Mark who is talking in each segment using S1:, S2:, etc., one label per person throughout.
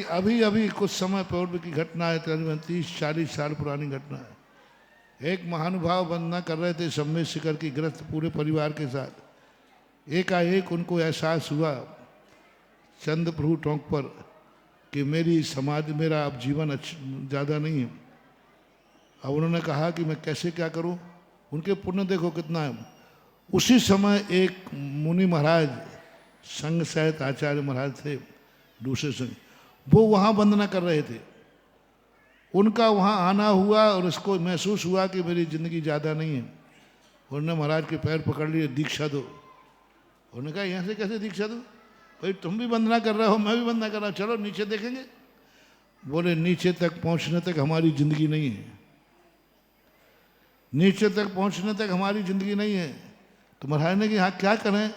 S1: अभी अभी कुछ समय पूर्व की घटना है, तकरीबन 30-40 साल पुरानी घटना है। एक महानुभाव वंदना कर रहे थे सम्मेद शिखर की ग्रस्त पूरे परिवार के साथ। एकाएक उनको एहसास हुआ चंद प्रभु टोंक पर कि मेरी समाधि, मेरा अब जीवन ज़्यादा नहीं है। अब उन्होंने कहा कि मैं कैसे क्या करूं। उनके पुण्य देखो कितना है। उसी समय एक मुनि महाराज, संघ सहित आचार्य महाराज थे दूसरे संघ, वो वहाँ वंदना कर रहे थे। उनका वहाँ आना हुआ और उसको महसूस हुआ कि मेरी ज़िंदगी ज़्यादा नहीं है। उन्होंने महाराज के पैर पकड़ लिए, दीक्षा दो। उन्होंने कहा यहाँ से कैसे दीक्षा दो भाई, तुम भी वंदना कर रहे हो, मैं भी वंदना कर रहा हूँ, चलो नीचे देखेंगे। बोले नीचे तक पहुँचने तक हमारी ज़िंदगी नहीं है, नीचे तक पहुँचने तक हमारी ज़िंदगी नहीं है। तो महाराज ने कि हाँ क्या करें।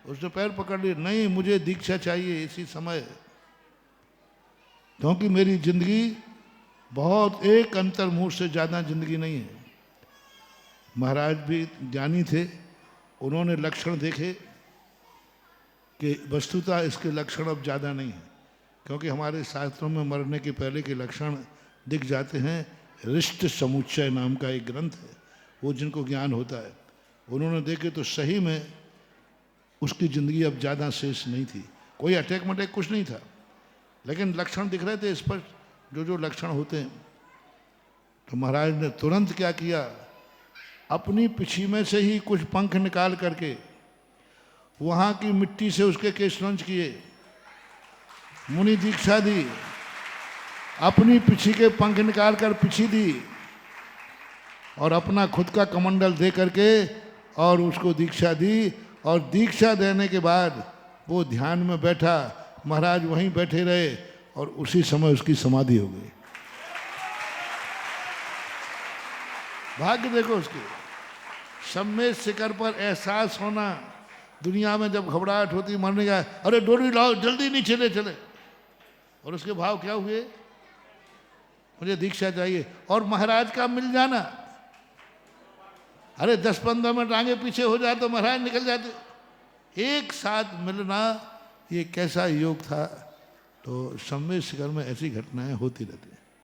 S1: उसने पैर पकड़ लिए, नहीं मुझे दीक्षा चाहिए इसी समय, क्योंकि मेरी ज़िंदगी बहुत एक अंतर्मुख से ज़्यादा ज़िंदगी नहीं है। महाराज भी ज्ञानी थे, उन्होंने लक्षण देखे कि वस्तुतः इसके लक्षण अब ज़्यादा नहीं है, क्योंकि हमारे शास्त्रों में मरने के पहले के लक्षण दिख जाते हैं। रिष्ट समुच्चय नाम का एक ग्रंथ है, वो जिनको ज्ञान होता है, उन्होंने देखे तो सही में उसकी ज़िंदगी अब ज़्यादा शेष नहीं थी। कोई अटैक मटैक कुछ नहीं था, लेकिन लक्षण दिख रहे थे स्पष्ट, जो लक्षण होते हैं। तो महाराज ने तुरंत क्या किया, अपनी पिछी में से ही कुछ पंख निकाल करके वहाँ की मिट्टी से उसके केश रंज किए, मुनि दीक्षा दी। अपनी पिछी के पंख निकाल कर पिछी दी और अपना खुद का कमंडल दे करके और उसको दीक्षा दी। और दीक्षा देने के बाद वो ध्यान में बैठा, महाराज वहीं बैठे रहे और उसी समय उसकी समाधि हो गई। भाग्य देखो उसके। सम्मेद शिखर पर एहसास होना। दुनिया में जब घबराहट होती मरने का, अरे डोरी लाओ जल्दी नीचे ले चले, और उसके भाव क्या हुए, मुझे दीक्षा चाहिए। और महाराज का मिल जाना, अरे 10-15 मिनट आगे पीछे हो जाए तो महाराज निकल जाते। एक साथ मिलना ये कैसा योग था। तो सम्मेद शिखर में ऐसी घटनाएं होती रहती।